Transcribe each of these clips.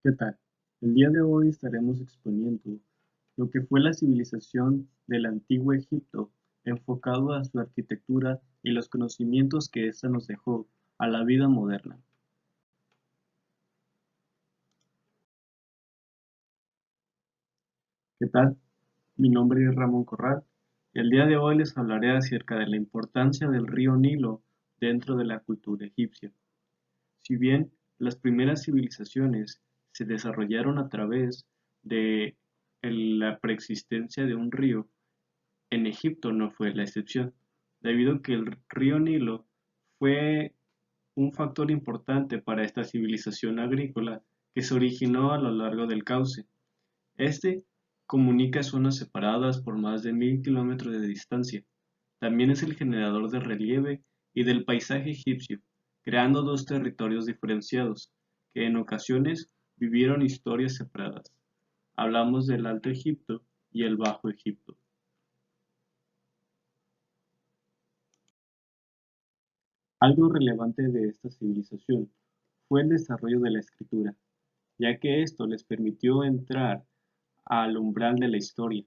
¿Qué tal? El día de hoy estaremos exponiendo lo que fue la civilización del antiguo Egipto, enfocado a su arquitectura y los conocimientos que ésta nos dejó a la vida moderna. ¿Qué tal? Mi nombre es Ramón Corral y el día de hoy les hablaré acerca de la importancia del río Nilo dentro de la cultura egipcia. Si bien las primeras civilizaciones se desarrollaron a través de la preexistencia de un río, en Egipto no fue la excepción, debido a que el río Nilo fue un factor importante para esta civilización agrícola que se originó a lo largo del cauce. Este comunica zonas separadas por más de 1000 kilómetros de distancia. También es el generador de relieve y del paisaje egipcio, creando dos territorios diferenciados, que en ocasiones vivieron historias separadas. Hablamos del Alto Egipto y el Bajo Egipto. Algo relevante de esta civilización fue el desarrollo de la escritura, ya que esto les permitió entrar al umbral de la historia.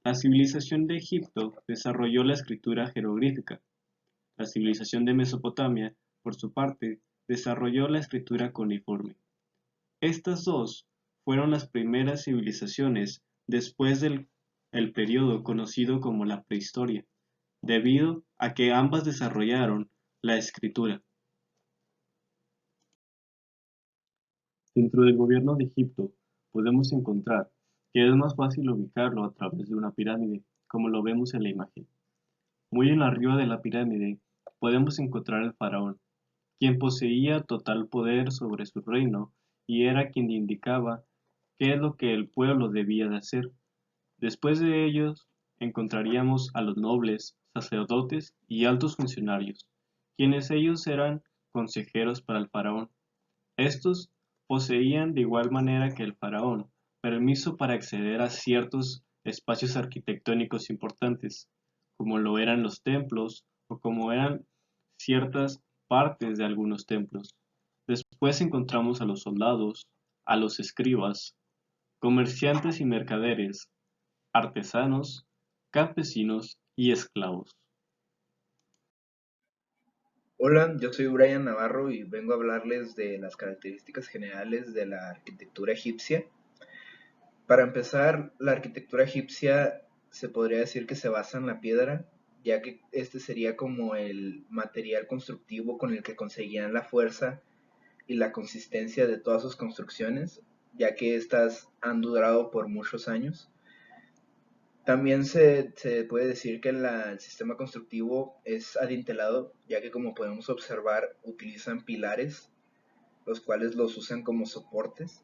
La civilización de Egipto desarrolló la escritura jeroglífica. La civilización de Mesopotamia, por su parte, desarrolló la escritura cuneiforme. Estas dos fueron las primeras civilizaciones después del el periodo conocido como la prehistoria, debido a que ambas desarrollaron la escritura. Dentro del gobierno de Egipto podemos encontrar que es más fácil ubicarlo a través de una pirámide, como lo vemos en la imagen. Muy en arriba de la pirámide podemos encontrar al faraón, quien poseía total poder sobre su reino y era quien indicaba qué es lo que el pueblo debía de hacer. Después de ellos encontraríamos a los nobles, sacerdotes y altos funcionarios, quienes ellos eran consejeros para el faraón. Estos poseían de igual manera que el faraón permiso para acceder a ciertos espacios arquitectónicos importantes, como lo eran los templos o como eran ciertas partes de algunos templos. Después encontramos a los soldados, a los escribas, comerciantes y mercaderes, artesanos, campesinos y esclavos. Hola, yo soy Brian Navarro y vengo a hablarles de las características generales de la arquitectura egipcia. Para empezar, la arquitectura egipcia se podría decir que se basa en la piedra, ya que este sería como el material constructivo con el que conseguían la fuerza y la consistencia de todas sus construcciones, ya que éstas han durado por muchos años. También se puede decir que el sistema constructivo es adintelado, ya que como podemos observar utilizan pilares, los cuales los usan como soportes.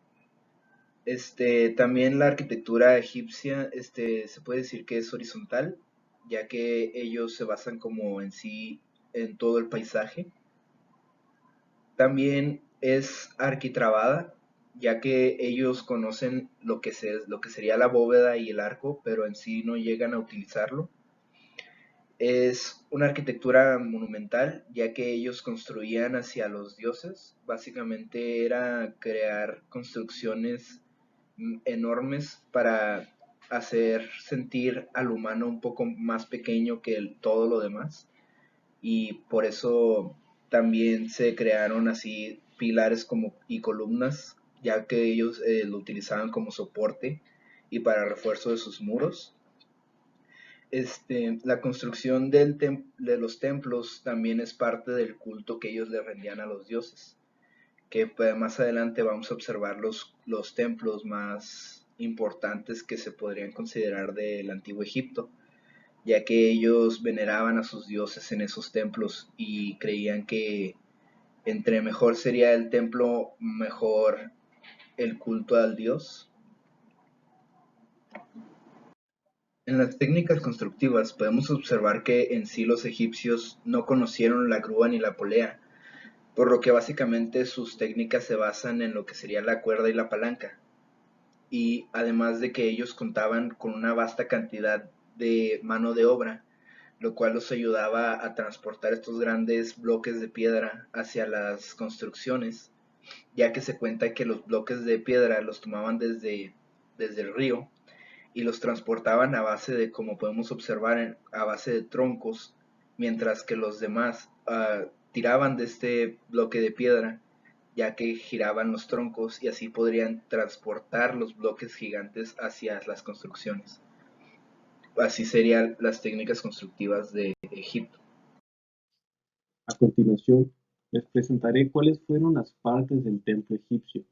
También la arquitectura egipcia se puede decir que es horizontal, ya que ellos se basan como en sí en todo el paisaje. También es arquitrabada, ya que ellos conocen lo que sería la bóveda y el arco, pero en sí no llegan a utilizarlo. Es una arquitectura monumental, ya que ellos construían hacia los dioses. Básicamente era crear construcciones enormes para hacer sentir al humano un poco más pequeño que todo lo demás. Y por eso también se crearon así pilares y columnas, ya que ellos lo utilizaban como soporte y para refuerzo de sus muros. La construcción de los templos también es parte del culto que ellos le rendían a los dioses, que pues, más adelante vamos a observar los templos más importantes que se podrían considerar del antiguo Egipto, ya que ellos veneraban a sus dioses en esos templos y creían que entre mejor sería el templo, mejor el culto al dios. En las técnicas constructivas podemos observar que en sí los egipcios no conocieron la grúa ni la polea, por lo que básicamente sus técnicas se basan en lo que sería la cuerda y la palanca. Y además de que ellos contaban con una vasta cantidad de mano de obra, lo cual los ayudaba a transportar estos grandes bloques de piedra hacia las construcciones. ya que se cuenta que los bloques de piedra los tomaban desde el río y los transportaban a base de, como podemos observar, a base de troncos, mientras que los demás tiraban de este bloque de piedra, ya que giraban los troncos y así podrían transportar los bloques gigantes hacia las construcciones. Así serían las técnicas constructivas de Egipto. A continuación, les presentaré cuáles fueron las partes del templo egipcio.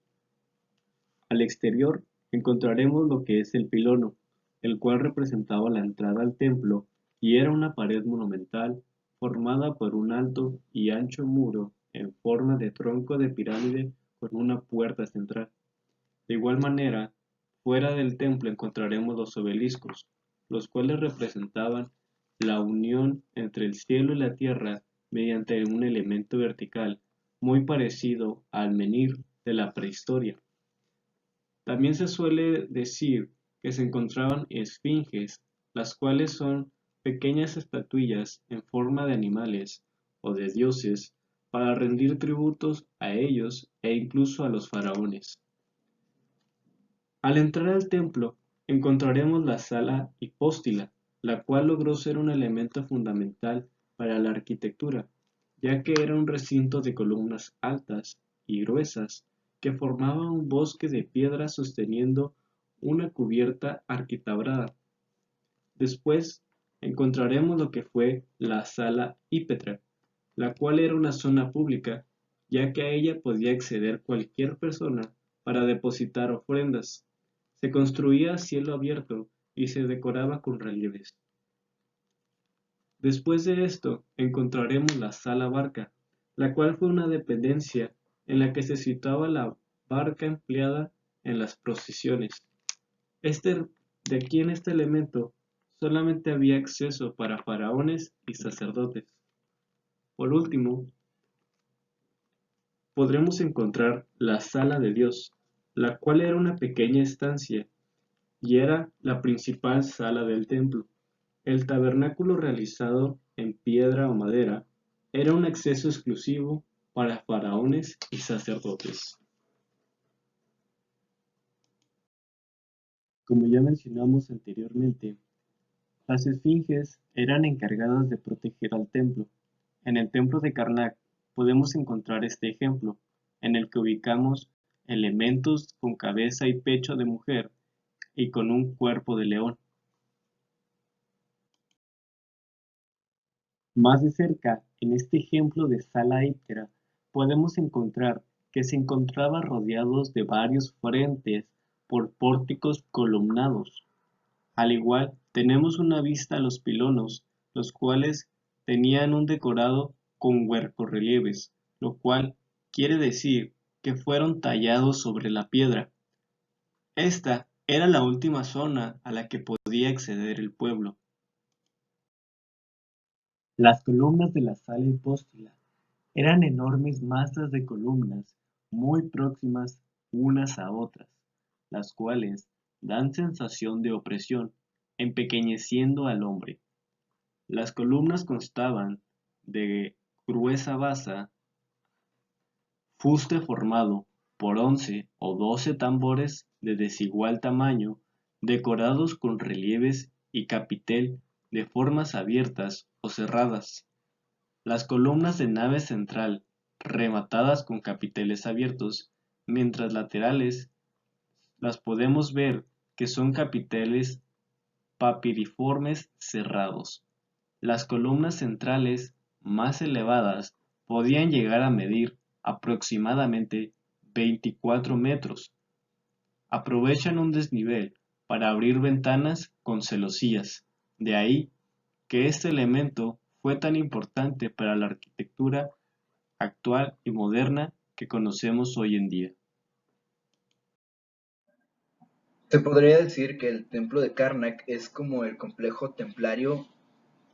Al exterior encontraremos lo que es el pilono, el cual representaba la entrada al templo y era una pared monumental formada por un alto y ancho muro en forma de tronco de pirámide con una puerta central. De igual manera, fuera del templo encontraremos los obeliscos, los cuales representaban la unión entre el cielo y la tierra mediante un elemento vertical muy parecido al menhir de la prehistoria. También se suele decir que se encontraban esfinges, las cuales son pequeñas estatuillas en forma de animales o de dioses para rendir tributos a ellos e incluso a los faraones. Al entrar al templo encontraremos la sala hipóstila, la cual logró ser un elemento fundamental para la arquitectura, ya que era un recinto de columnas altas y gruesas que formaban un bosque de piedras sosteniendo una cubierta arquitabrada. Después encontraremos lo que fue la sala hípetra, la cual era una zona pública, ya que a ella podía acceder cualquier persona para depositar ofrendas. Se construía a cielo abierto y se decoraba con relieves. Después de esto encontraremos la sala barca, la cual fue una dependencia en la que se situaba la barca empleada en las procesiones. De aquí en este elemento solamente había acceso para faraones y sacerdotes. Por último, podremos encontrar la sala de Dios, la cual era una pequeña estancia y era la principal sala del templo. El tabernáculo realizado en piedra o madera era un acceso exclusivo para faraones y sacerdotes. Como ya mencionamos anteriormente, las esfinges eran encargadas de proteger al templo. En el templo de Karnak podemos encontrar este ejemplo, en el que ubicamos elementos con cabeza y pecho de mujer y con un cuerpo de león. Más de cerca, en este ejemplo de sala íptera, podemos encontrar que se encontraba rodeados de varios frentes por pórticos columnados. Al igual, tenemos una vista a los pilonos, los cuales tenían un decorado con huercorrelieves, lo cual quiere decir que fueron tallados sobre la piedra. Esta era la última zona a la que podía acceder el pueblo. Las columnas de la sala hipóstila eran enormes masas de columnas muy próximas unas a otras, las cuales dan sensación de opresión, empequeñeciendo al hombre. Las columnas constaban de gruesa basa, fuste formado por 11 o 12 tambores de desigual tamaño, decorados con relieves y capitel de formas abiertas o cerradas. Las columnas de nave central, rematadas con capiteles abiertos, mientras laterales las podemos ver que son capiteles papiriformes cerrados. Las columnas centrales más elevadas podían llegar a medir aproximadamente 24 metros. Aprovechan un desnivel para abrir ventanas con celosías. De ahí que este elemento fue tan importante para la arquitectura actual y moderna que conocemos hoy en día. Se podría decir que el templo de Karnak es como el complejo templario,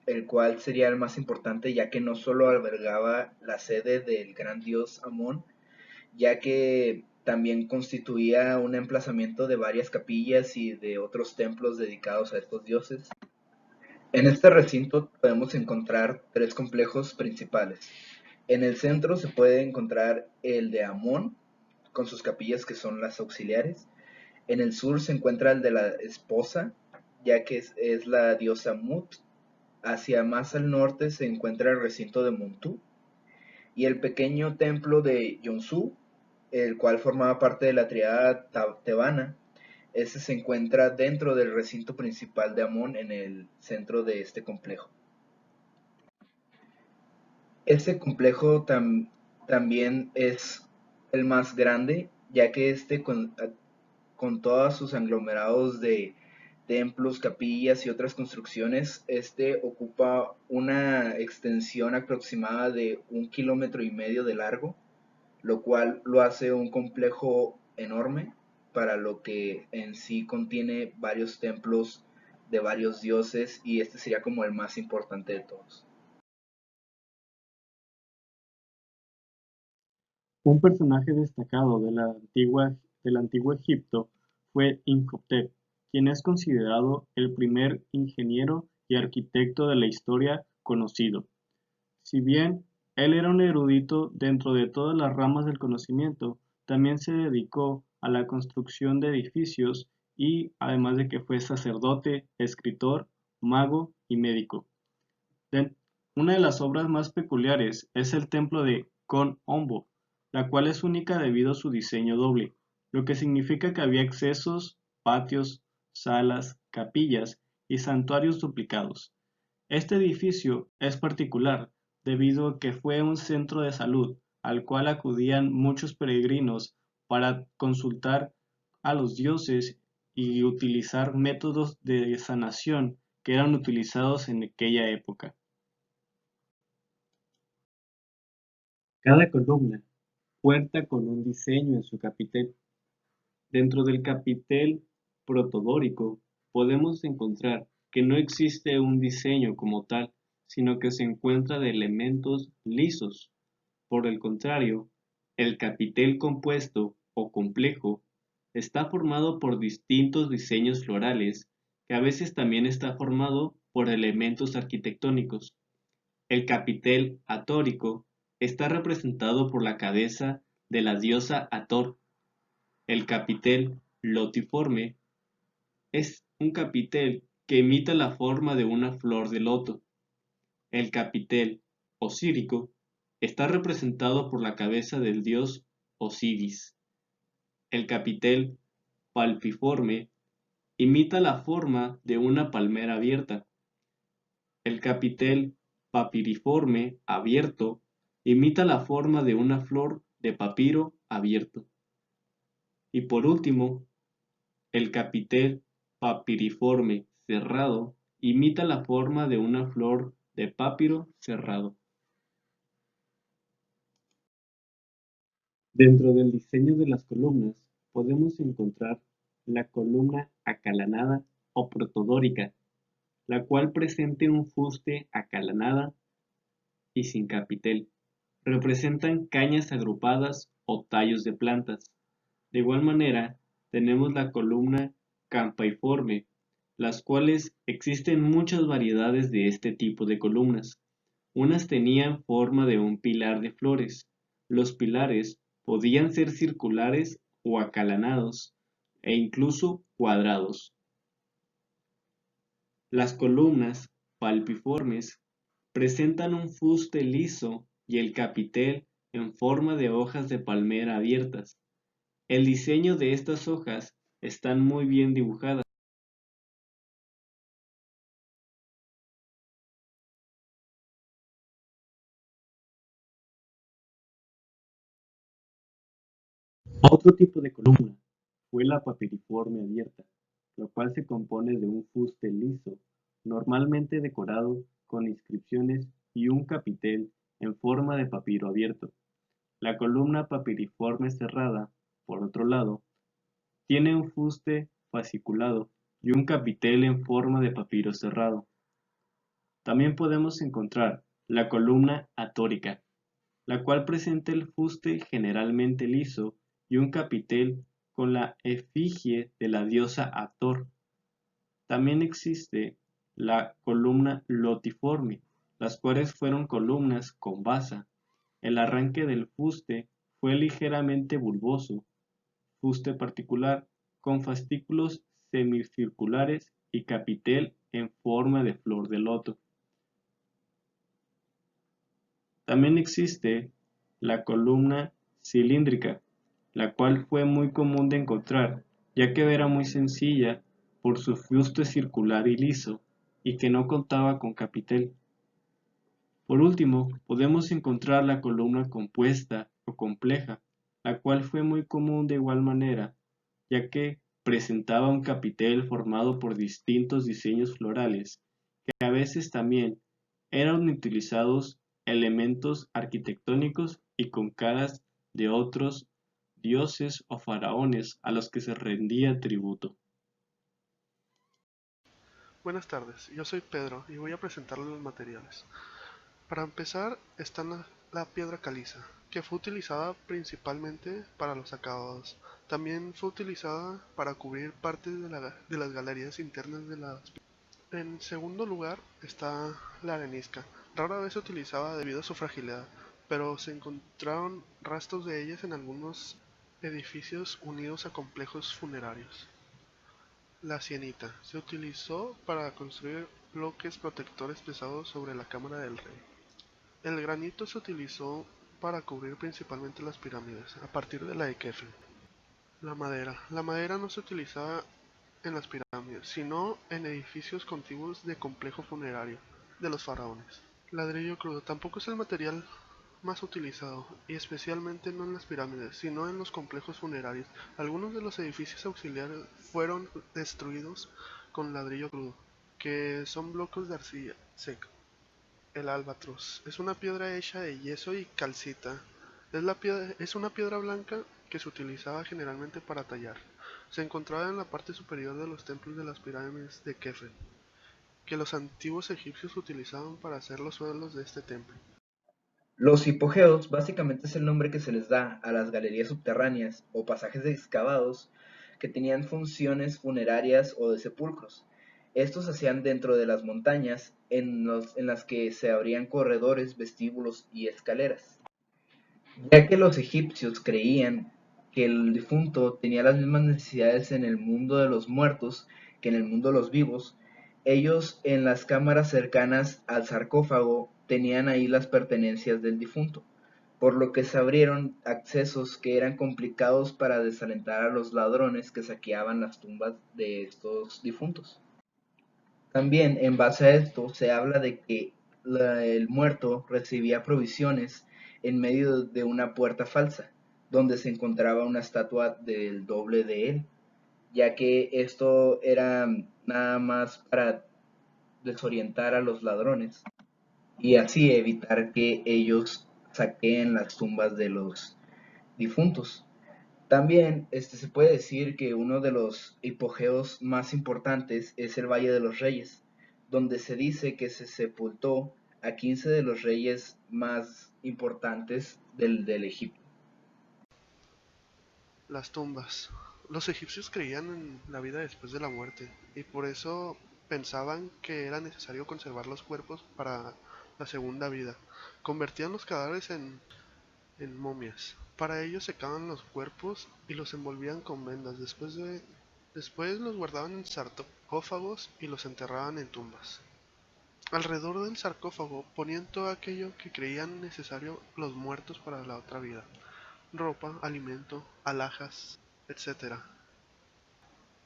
el cual sería el más importante, ya que no solo albergaba la sede del gran dios Amón, ya que también constituía un emplazamiento de varias capillas y de otros templos dedicados a estos dioses. En este recinto podemos encontrar tres complejos principales. En el centro se puede encontrar el de Amón, con sus capillas que son las auxiliares. En el sur se encuentra el de la esposa, ya que es la diosa Mut. Hacia más al norte se encuentra el recinto de Montu y el pequeño templo de Yonsu, el cual formaba parte de la triada tebana. Este se encuentra dentro del recinto principal de Amón en el centro de este complejo. Este complejo también es el más grande, ya que con todos sus aglomerados de templos, capillas y otras construcciones, este ocupa una extensión aproximada de 1,5 kilómetros de largo, lo cual lo hace un complejo enorme, para lo que en sí contiene varios templos de varios dioses, y este sería como el más importante de todos. Un personaje destacado del antiguo Egipto fue Imhotep, quien es considerado el primer ingeniero y arquitecto de la historia conocido. Si bien él era un erudito dentro de todas las ramas del conocimiento, también se dedicó a la construcción de edificios y además de que fue sacerdote, escritor, mago y médico. Una de las obras más peculiares es el templo de Kon-Ombo, la cual es única debido a su diseño doble, lo que significa que había accesos, patios, salas, capillas y santuarios duplicados. Este edificio es particular debido a que fue un centro de salud al cual acudían muchos peregrinos para consultar a los dioses y utilizar métodos de sanación que eran utilizados en aquella época. Cada columna cuenta con un diseño en su capitel. Dentro del capitel protodórico podemos encontrar que no existe un diseño como tal, sino que se encuentra de elementos lisos. Por el contrario, el capitel compuesto o complejo está formado por distintos diseños florales, que a veces también está formado por elementos arquitectónicos. El capitel atórico está representado por la cabeza de la diosa Hathor. El capitel lotiforme es un capitel que imita la forma de una flor de loto. El capitel osírico está representado por la cabeza del dios Osiris. El capitel palpiforme imita la forma de una palmera abierta. El capitel papiriforme abierto imita la forma de una flor de papiro abierto. Y por último, el capitel papiriforme cerrado imita la forma de una flor de papiro cerrado. Dentro del diseño de las columnas podemos encontrar la columna acalanada o protodórica, la cual presenta un fuste acalanada y sin capitel. Representan cañas agrupadas o tallos de plantas. De igual manera, tenemos la columna campaiforme, las cuales existen muchas variedades de este tipo de columnas. Unas tenían forma de un pilar de flores. Los pilares podían ser circulares o acalanados e incluso cuadrados. Las columnas palpiformes presentan un fuste liso y el capitel en forma de hojas de palmera abiertas. El diseño de estas hojas están muy bien dibujadas. Otro tipo de columna fue la papiriforme abierta, lo cual se compone de un fuste liso, normalmente decorado con inscripciones y un capitel en forma de papiro abierto. La columna papiriforme cerrada, por otro lado, tiene un fuste fasciculado y un capitel en forma de papiro cerrado. También podemos encontrar la columna atórica, la cual presenta el fuste generalmente liso y un capitel con la efigie de la diosa Hathor. También existe la columna lotiforme, las cuales fueron columnas con basa. El arranque del fuste fue ligeramente bulboso, fuste particular, con fascículos semicirculares y capitel en forma de flor de loto. También existe la columna cilíndrica, la cual fue muy común de encontrar, ya que era muy sencilla por su fuste circular y liso, y que no contaba con capitel. Por último, podemos encontrar la columna compuesta o compleja, la cual fue muy común de igual manera, ya que presentaba un capitel formado por distintos diseños florales, que a veces también eran utilizados elementos arquitectónicos y con caras de otros dioses o faraones a los que se rendía tributo. Buenas tardes, yo soy Pedro y voy a presentarles los materiales. Para empezar está la piedra caliza, que fue utilizada principalmente para los acabados. También fue utilizada para cubrir partes de las galerías internas de las piedras. En segundo lugar está la arenisca. Rara vez se utilizaba debido a su fragilidad, pero se encontraron rastros de ellas en algunos edificios unidos a complejos funerarios. La sienita se utilizó para construir bloques protectores pesados sobre la cámara del rey. El granito se utilizó para cubrir principalmente las pirámides, a partir de la de Kefren. La madera. La madera no se utilizaba en las pirámides, sino en edificios contiguos de complejo funerario de los faraones. Ladrillo crudo tampoco es el material más utilizado, y especialmente no en las pirámides, sino en los complejos funerarios. Algunos de los edificios auxiliares fueron destruidos con ladrillo crudo, que son bloques de arcilla seca. El albatros es una piedra hecha de yeso y calcita. Es una piedra blanca que se utilizaba generalmente para tallar. Se encontraba en la parte superior de los templos de las pirámides de Kefren, que los antiguos egipcios utilizaban para hacer los suelos de este templo. Los hipogeos básicamente es el nombre que se les da a las galerías subterráneas o pasajes excavados que tenían funciones funerarias o de sepulcros. Estos se hacían dentro de las montañas en las que se abrían corredores, vestíbulos y escaleras. Ya que los egipcios creían que el difunto tenía las mismas necesidades en el mundo de los muertos que en el mundo de los vivos, ellos en las cámaras cercanas al sarcófago tenían ahí las pertenencias del difunto, por lo que se abrieron accesos que eran complicados para desalentar a los ladrones que saqueaban las tumbas de estos difuntos. También en base a esto se habla de que el muerto recibía provisiones en medio de una puerta falsa, donde se encontraba una estatua del doble de él, ya que esto era nada más para desorientar a los ladrones y así evitar que ellos saqueen las tumbas de los difuntos. También se puede decir que uno de los hipogeos más importantes es el Valle de los Reyes, donde se dice que se sepultó a 15 de los reyes más importantes del Egipto. Las tumbas. Los egipcios creían en la vida después de la muerte, y por eso pensaban que era necesario conservar los cuerpos para la segunda vida. Convertían los cadáveres en momias. Para ello secaban los cuerpos y los envolvían con vendas. Después los guardaban en sarcófagos y los enterraban en tumbas. Alrededor del sarcófago ponían todo aquello que creían necesario los muertos para la otra vida: ropa, alimento, alhajas, etc.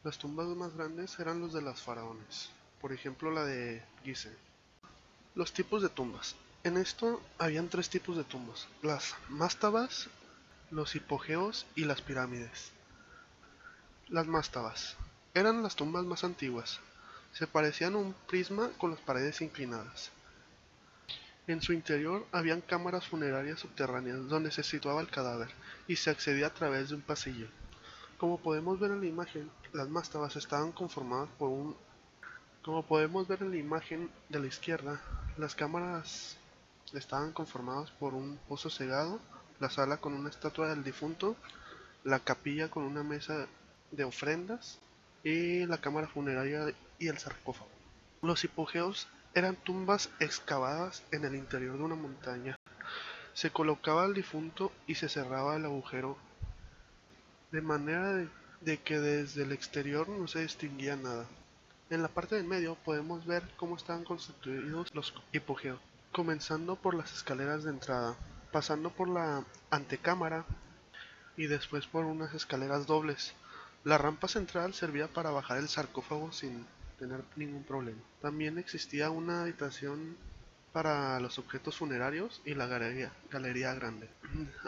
Las tumbas más grandes eran los de los faraones, por ejemplo la de Gizeh. Los tipos de tumbas. En esto habían tres tipos de tumbas: las mastabas, los hipogeos y las pirámides. Las mastabas eran las tumbas más antiguas. Se parecían a un prisma con las paredes inclinadas. En su interior habían cámaras funerarias subterráneas donde se situaba el cadáver y se accedía a través de un pasillo. Como podemos ver en la imagen, las mastabas estaban conformadas por un... Como podemos ver en la imagen de la izquierda, las cámaras estaban conformadas por un pozo cegado, la sala con una estatua del difunto, la capilla con una mesa de ofrendas y la cámara funeraria y el sarcófago. Los hipogeos eran tumbas excavadas en el interior de una montaña. Se colocaba al difunto y se cerraba el agujero de manera de que desde el exterior no se distinguía nada. En la parte del medio podemos ver cómo estaban constituidos los hipogeos, comenzando por las escaleras de entrada, pasando por la antecámara y después por unas escaleras dobles. La rampa central servía para bajar el sarcófago sin tener ningún problema. También existía una habitación para los objetos funerarios y la galería grande.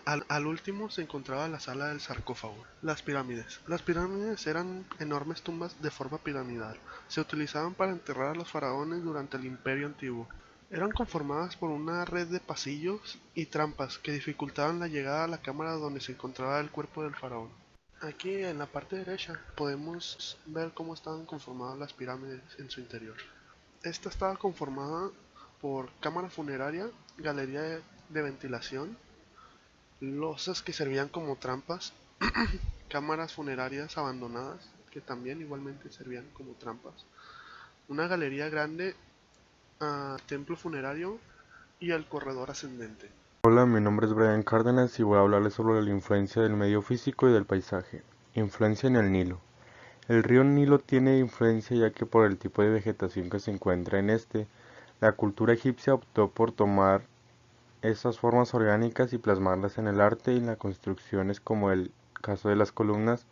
Al último se encontraba la sala del sarcófago. Las pirámides. Las pirámides eran enormes tumbas de forma piramidal. Se utilizaban para enterrar a los faraones durante el Imperio Antiguo. Eran conformadas por una red de pasillos y trampas que dificultaban la llegada a la cámara donde se encontraba el cuerpo del faraón. Aquí en la parte derecha podemos ver cómo estaban conformadas las pirámides en su interior. Esta estaba conformada por cámara funeraria, galería de ventilación, losas que servían como trampas, cámaras funerarias abandonadas que también igualmente servían como trampas, una galería grande, templo funerario y el corredor ascendente. Hola, mi nombre es Brian Cárdenas y voy a hablarles sobre la influencia del medio físico y del paisaje. Influencia en el Nilo. El río Nilo tiene influencia ya que por el tipo de vegetación que se encuentra en este, la cultura egipcia optó por tomar esas formas orgánicas y plasmarlas en el arte y en las construcciones, como el caso de las columnas,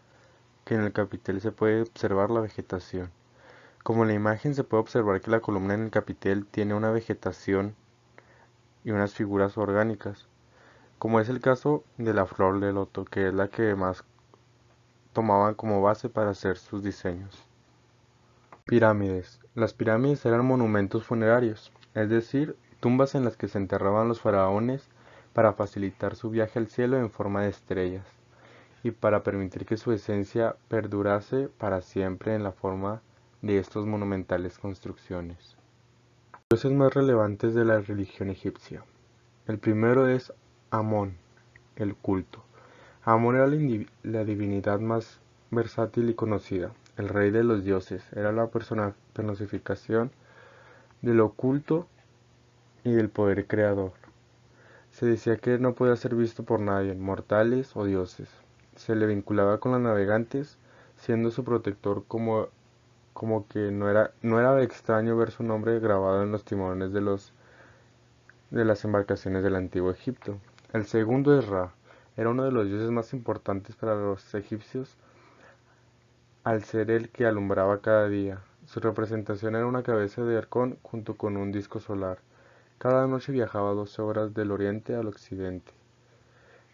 que en el capitel se puede observar la vegetación. Como en la imagen se puede observar que la columna en el capitel tiene una vegetación y unas figuras orgánicas, como es el caso de la flor de loto, que es la que más tomaban como base para hacer sus diseños. Pirámides. Las pirámides eran monumentos funerarios, es decir, tumbas en las que se enterraban los faraones para facilitar su viaje al cielo en forma de estrellas y para permitir que su esencia perdurase para siempre en la forma de estas monumentales construcciones. Los dioses más relevantes de la religión egipcia. El primero es Amón, el culto. Amón era la divinidad más versátil y conocida, el rey de los dioses, era la personificación del oculto y del poder creador. Se decía que no podía ser visto por nadie, mortales o dioses. Se le vinculaba con los navegantes, siendo su protector como que no era extraño ver su nombre grabado en los timones de las embarcaciones del antiguo Egipto. El segundo es Ra, era uno de los dioses más importantes para los egipcios, al ser el que alumbraba cada día. Su representación era una cabeza de halcón junto con un disco solar. Cada noche viajaba 12 horas del oriente al occidente,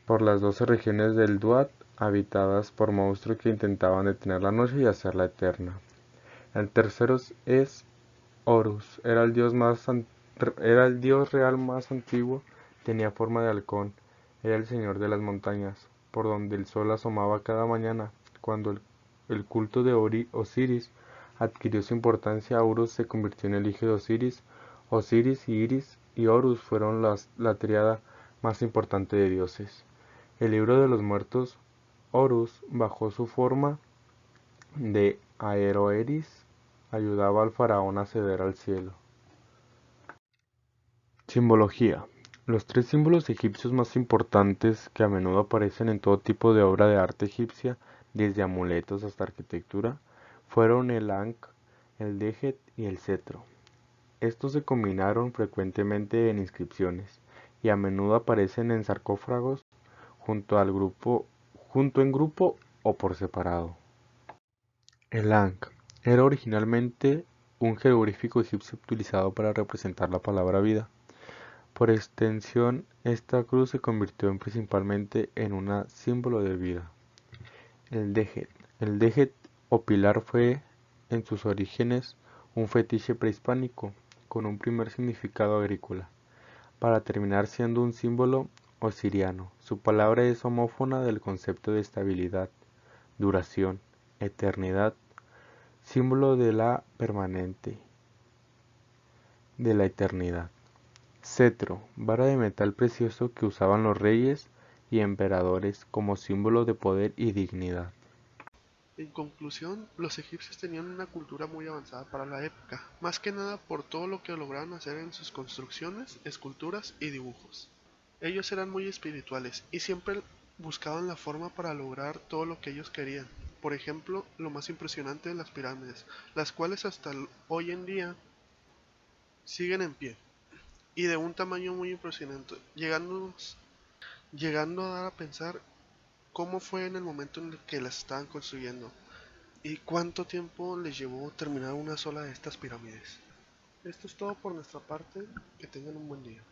por las 12 regiones del Duat, habitadas por monstruos que intentaban detener la noche y hacerla eterna. El tercero es Horus, era el dios real más antiguo, tenía forma de halcón, era el señor de las montañas, por donde el sol asomaba cada mañana. Cuando el culto de Osiris adquirió su importancia, Horus se convirtió en el hijo de Osiris. Osiris y Iris y Horus fueron la tríada más importante de dioses. El libro de los muertos, Horus, bajo su forma de Aeroeris, ayudaba al faraón a acceder al cielo. Simbología. Los tres símbolos egipcios más importantes que a menudo aparecen en todo tipo de obra de arte egipcia, desde amuletos hasta arquitectura, fueron el Ankh, el Djehet y el cetro. Estos se combinaron frecuentemente en inscripciones y a menudo aparecen en sarcófagos junto en grupo o por separado. El Ankh era originalmente un jeroglífico egipcio utilizado para representar la palabra vida. Por extensión, esta cruz se convirtió principalmente en un símbolo de vida. El Djehet. El Djehet o pilar fue, en sus orígenes, un fetiche prehispánico, con un primer significado agrícola, para terminar siendo un símbolo osiriano. Su palabra es homófona del concepto de estabilidad, duración, eternidad, símbolo de la permanente, de la eternidad. Cetro, vara de metal precioso que usaban los reyes y emperadores como símbolo de poder y dignidad. En conclusión, los egipcios tenían una cultura muy avanzada para la época, más que nada por todo lo que lograron hacer en sus construcciones, esculturas y dibujos. Ellos eran muy espirituales y siempre buscaban la forma para lograr todo lo que ellos querían. Por ejemplo, lo más impresionante de las pirámides, las cuales hasta hoy en día siguen en pie y de un tamaño muy impresionante, llegando a dar a pensar cómo fue en el momento en el que las estaban construyendo y cuánto tiempo les llevó terminar una sola de estas pirámides. Esto es todo por nuestra parte, que tengan un buen día.